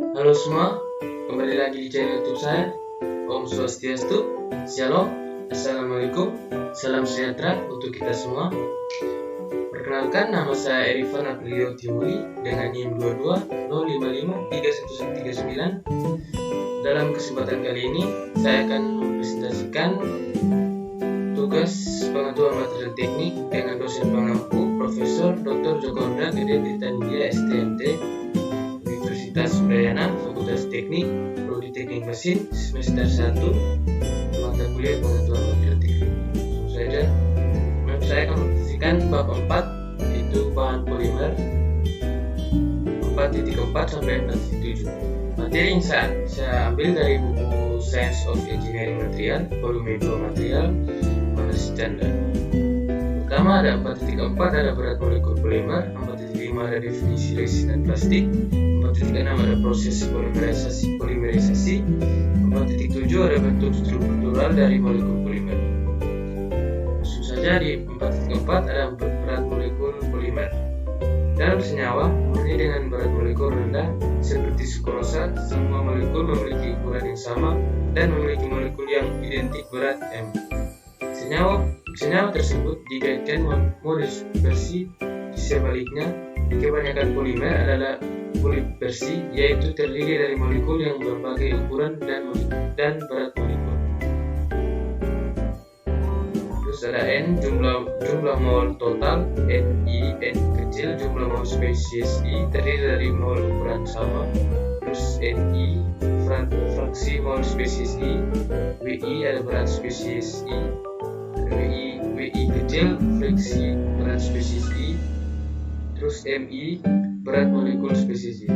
Halo semua, kembali lagi di channel YouTube saya. Om Swastiastu, Shalom, Assalamualaikum, Salam sejahtera untuk kita semua. Perkenalkan, nama saya Erifan Aprilio Timuri dengan NIM 2205531139. Dalam kesempatan kali ini, saya akan mempresentasikan tugas pengetahuan material teknik dengan dosen pengampu Profesor Dr. Joko Hendra Gede Tirtandia STMT Universitas Udayana, Fakultas Teknik, Prodi Teknik Mesin, semester 1, mata kuliah pengetahuan material teknik. Langsung saja, saya akan mempresentasikan bab 4, yaitu bahan polimer 4.4 sampai 4.7. Materi yang saya ambil dari buku Science of Engineering Material, volume 2 material, mana standar. Pertama ada 4.4, ada berat molekul polimer, 4.5 ada definisi resin dan plastik, 4.6 ada proses polimerisasi, 4.7 ada bentuk struktural dari molekul polimer. Langsung saja di 4.4 ada berat molekul polimer. Dalam senyawa, murni dengan berat molekul rendah seperti sukrosa, semua molekul memiliki ukuran yang sama dan memiliki molekul yang identik berat M. Senyawa tersebut dikaitkan modus dispersi. Sebaliknya, kebanyakan polimer adalah polimerasi, yaitu terdiri dari molekul yang berbagai ukuran dan berat molekul. Terus ada N, jumlah mol total, Ni, N kecil, jumlah mol spesies I terdiri dari mol ukuran sama. Terus Ni, fraksi mol spesies I, Wi ada berat spesies I, Wi kecil, fraksi berat spesies I. Terus Mi, berat molekul spesies I.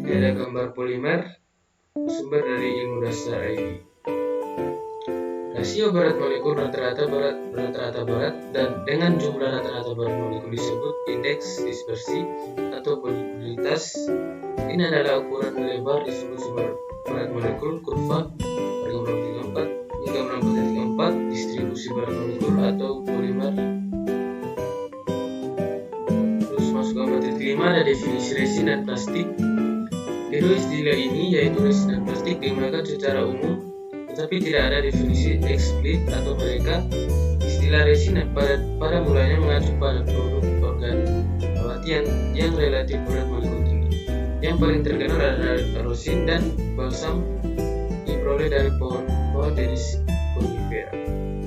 Ini ada gambar polimer, sumber dari ilmu dasar IB. Rasio berat molekul rata-rata berat dan dengan jumlah rata-rata berat molekul disebut indeks dispersi atau polikulitas. Ini adalah ukuran lebar distribusi berat molekul kurva pada 4 hingga 4 distribusi berat molekul atau polimer. Terus masuk ke 4.5 ada definisi resin dan plastik. Kedua istilah ini yaitu resin dan plastik digunakan secara umum, tetapi tidak ada definisi eksplisit atau mereka. Istilah resin pada mulanya mengacu pada produk organik nabati yang relatif berat molekul tinggi. Yang paling terkenal adalah rosin dan balsam diperoleh dari pohon jenis conifera.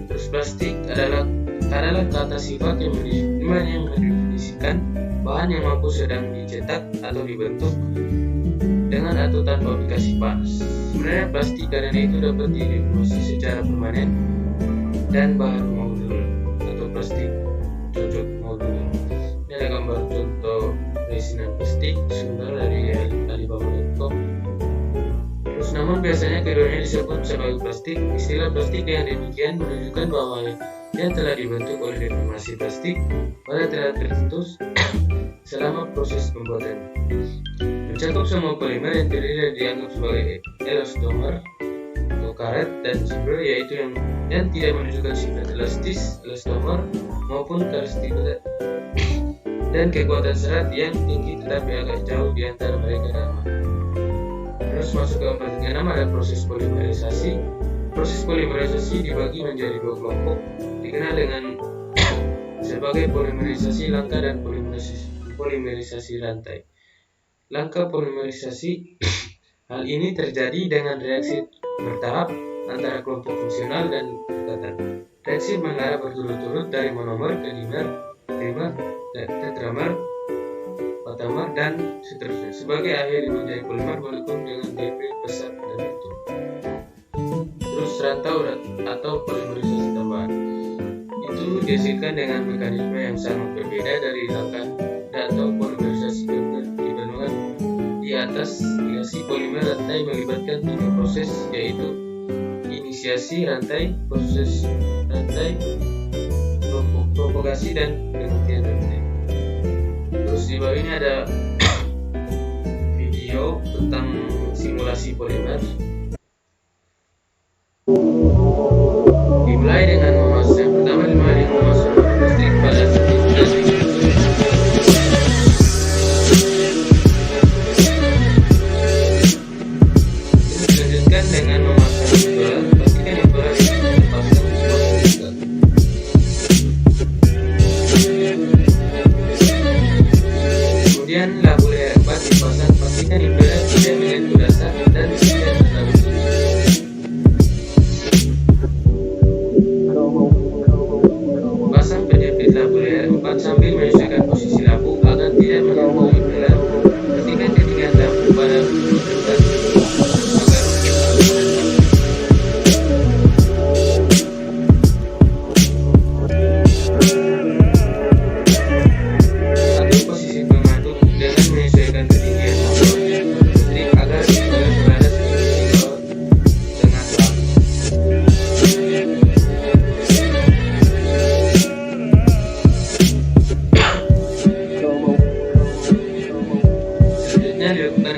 Terus plastik adalah kata sifat yang mendefinisikan bahan yang mampu sedang dicetak atau dibentuk dengan atau tanpa aplikasi panas. Sebenarnya plastik karena itu dapat didefinisi secara permanen dan bahan modul atau plastik cocok modul. Ini ada gambar contoh resin dan plastik, sumber dari alibaba.com. Terus namun biasanya keduanya disebut sebagai plastik. Istilah plastik yang demikian menunjukkan bahwa dia telah dibentuk oleh deformasi plastik pada telah tertentu selama proses pembuatan. Mencakup semua polimer yang terdiri dianggap sebagai elastomer atau karet dan fiber, yaitu yang tidak menunjukkan sifat elastis, elastomer maupun karistikal, dan kekuatan serat yang tinggi tetapi agak jauh di antara mereka dan Terus masuk ke 4.6 ada proses polimerisasi. Proses polimerisasi dibagi menjadi dua kelompok, dikenal dengan sebagai polimerisasi langka dan polimerisasi rantai. Langka polimerisasi hal ini terjadi dengan reaksi bertahap antara kelompok fungsional dan ikatan. Reaksi mengarah berturut-turut dari monomer ke dimer, tetramer, pentamer, dan seterusnya. Sebagai akhir menjadi polimer molekul dengan DP besar dan bentuk. Terus rantau atau polimerisasi tambahan itu dihasilkan dengan mekanisme yang sangat berbeda dari langka atau polimerisasi di benua di atas. Inisiasi polimer rantai melibatkan 3 proses, yaitu inisiasi rantai, proses rantai, propagasi, dan penghentian rantai. Terus di bawah ini ada video tentang simulasi polimer. Dimulai dengan yang pertama dimulai dengan memasukkan listrik pada terbit labu layer 4 sambil menyesuaikan posisi labu agar tidak menyerupai impeller. Pastikan ketinggian labu pada bulu dekat agar roket labu dan atur posisi pengatur dengan menyesuaikan ketinggian motor listrik agar impeller berada seperti tengah labu. Selanjutnya dilakukan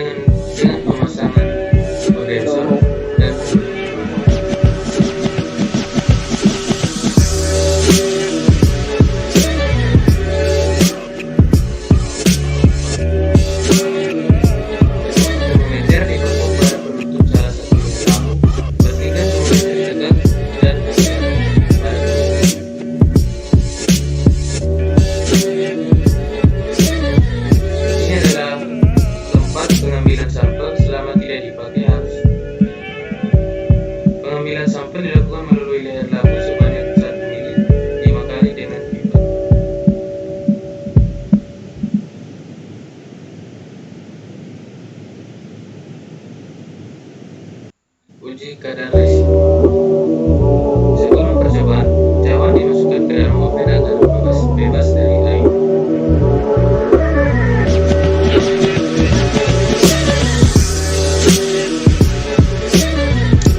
dengan pemasangan kondensor dan termometer dipasang pada penutup salah satu lubang labu. Pastikan termometer tegak dan bergerak pada termometer. Ini adalah tempat pengambilan sampel selama tidak dipakai harus. Pengambilan sampel dilakukan melalui leher labu sebanyak 1 mili 5 kali dengan pipa. Uji kadar resiko. Sebelum percobaan, cawan dimasukkan ke dalam oven agar bebas dari air.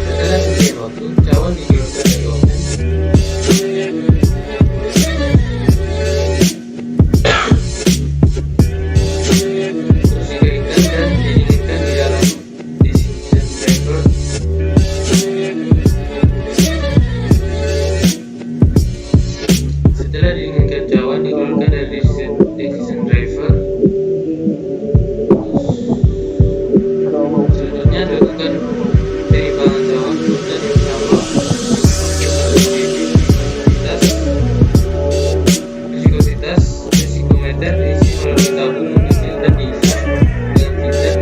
Setelah sekian waktu, cawan dikeluarkan dari oven. Terus dikeringkan dan didinginkan di dalam disinfektan driver. Setelah didinginkan, cawan dikeluarkan dari disinfektan driver. Selanjutnya dilakukan penyimpangan cawan dan yang pertama resikometer diisi melalui tabung kecil dan diisi dengan filter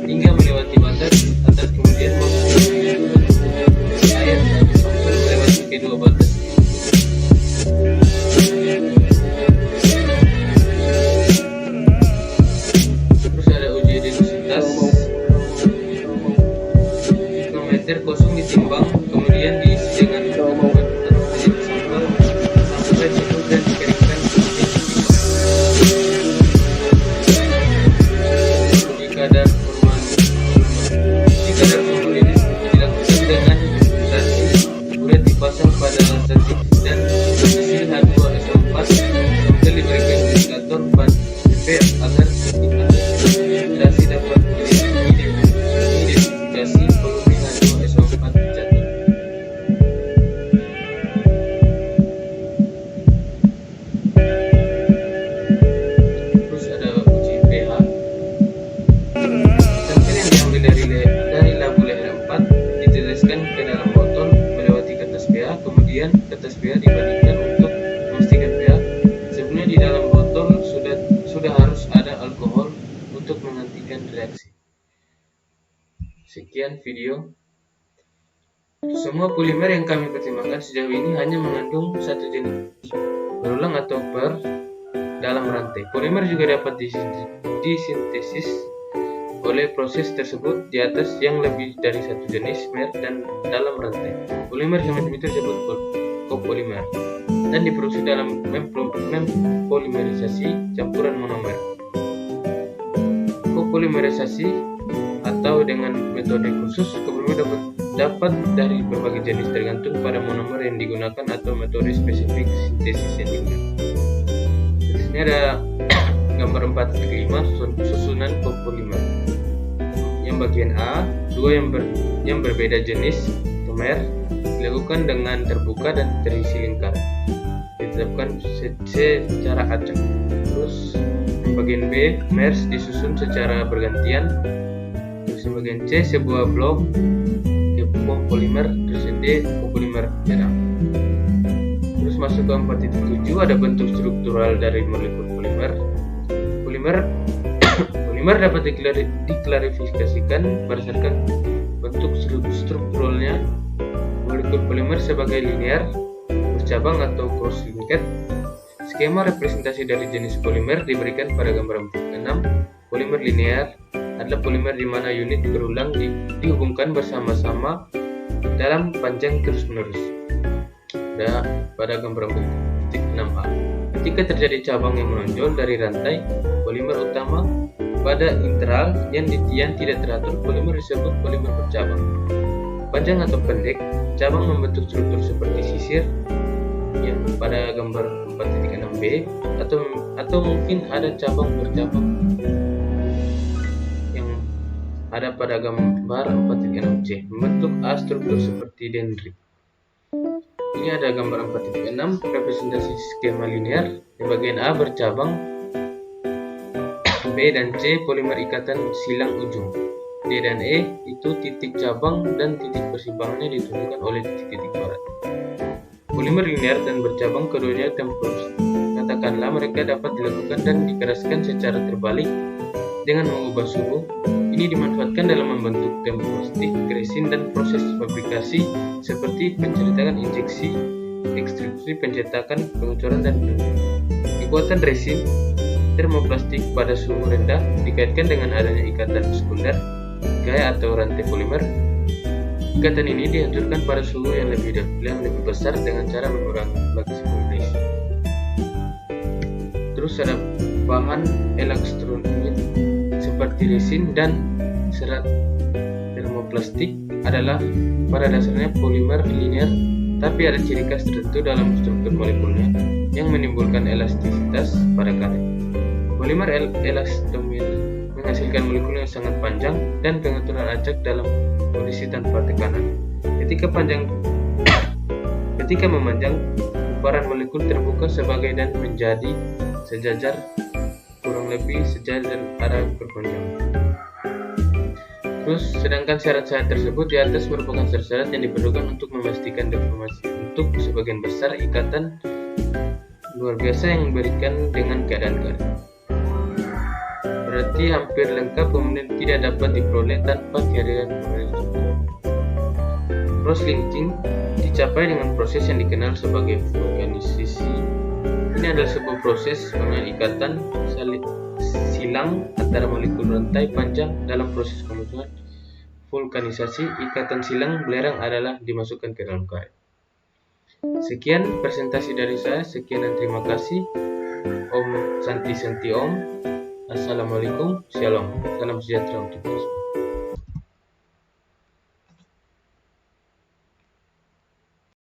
hingga melewati batas atas, kemudian masukkan air sampai melewati kedua batas. Terus ada uji densitas. Hidrometer kosong ditimbang, kemudian diisi dengan obat atau penyedot sampel sampai cukup dan dikeringkan sebelum ditimbang. Uji kadar formalin dilakukan dengan stasi uret dipasang pada statif dan isi H2SO4 sambil diberikan indikator ban BP agar stasi dapat identifikasi volume H2SO4 jatuh. Terus ada uji pH. Sampel yang diambil dari labu leher 4 diteteskan ke dalam botol melewati kertas pH, kemudian kertas pH dibandingkan untuk memastikan pH. Sebelumnya di dalam botol sudah harus ada alkohol untuk menghentikan reaksi. Sekian video. Semua polimer yang kami pertimbangkan sejauh ini hanya mengandung satu jenis berulang atau per dalam rantai. Polimer juga dapat disintesis oleh proses tersebut di atas yang lebih dari satu jenis mer dan dalam rantai. Polimer semacam itu disebut copolimer dan diproduksi dalam mempolimerisasi campuran monomer. Copolimerisasi atau dengan metode khusus, copolimer dapat dari berbagai jenis tergantung pada monomer yang digunakan atau metode spesifik sintesis yang digunakan. Di sini ada gambar 4.5 susunan copolimer. Yang bagian A, dua yang berbeda jenis tomer dilakukan dengan terbuka dan terisi lingkar, ditetapkan secara acak. Terus yang bagian B, mers disusun secara bergantian. Terus yang bagian C, sebuah blok copolimer. Terus yang D, copolimer merah. Terus masuk ke 4.7, ada bentuk struktural dari molekul polimer. Polimer dapat diklarifikasikan berdasarkan bentuk strukturalnya. Molekul polimer sebagai linear, bercabang atau cross-linked, Skema representasi dari jenis polimer diberikan pada gambar 6. Polimer linear adalah polimer di mana unit berulang dihubungkan bersama-sama dalam panjang terus-menerus. Pada gambar 6a, ketika terjadi cabang yang menonjol dari rantai polimer utama pada interval yang tidak teratur, polimer disebut polimer bercabang. Panjang atau pendek, cabang membentuk struktur seperti sisir yang pada gambar 4.6b atau mungkin ada cabang bercabang yang ada pada gambar 4.6c membentuk A struktur seperti dendrit. Ini ada gambar 4.6 representasi skema linear. Di bagian A bercabang, B dan C polimer ikatan silang ujung, D dan E itu titik cabang dan titik persimpangannya ditunjukkan oleh titik-titik barat. Polimer linear dan bercabang keduanya tempurus. Katakanlah mereka dapat dilakukan dan dikeraskan secara terbalik dengan mengubah suhu. Ini dimanfaatkan dalam membentuk tempurustik, resin, dan proses fabrikasi seperti pencetakan, injeksi, ekstrusi, pencetakan, pengecoran, dan penyulingan. Kekuatan resin termoplastik pada suhu rendah dikaitkan dengan adanya ikatan sekunder, gaya atau rantai polimer. Ikatan ini dihancurkan pada suhu yang lebih besar dengan cara mengurangi fleksibilitas. Terus ada bahan elektronik seperti resin dan serat termoplastik adalah pada dasarnya polimer linear, tapi ada ciri khas tertentu dalam struktur molekulnya yang menimbulkan elastisitas pada karet. Polimer elastomir menghasilkan molekul yang sangat panjang dan pengaturan acak dalam kondisi tanpa tekanan. Ketika memanjang, kumparan molekul terbuka sebagai dan menjadi sejajar, kurang lebih sejajar arah berpanjang. Terus, sedangkan syarat-syarat tersebut di atas merupakan syarat-syarat yang diperlukan untuk memastikan deformasi. Untuk sebagian besar ikatan luar biasa yang diberikan dengan keadaan karet, berarti hampir lengkap kemudian tidak dapat diperoleh tanpa kehadiran pemain. Cross-linking dicapai dengan proses yang dikenal sebagai vulkanisasi. Ini adalah sebuah proses pengikatan silang antara molekul rantai panjang. Dalam proses pembentukan vulkanisasi, ikatan silang belerang adalah dimasukkan ke dalam karet. Sekian presentasi dari saya. Sekian dan terima kasih. Om Santi Santi Om. Assalamualaikum. Shalom. Salam sejahtera untuk kita.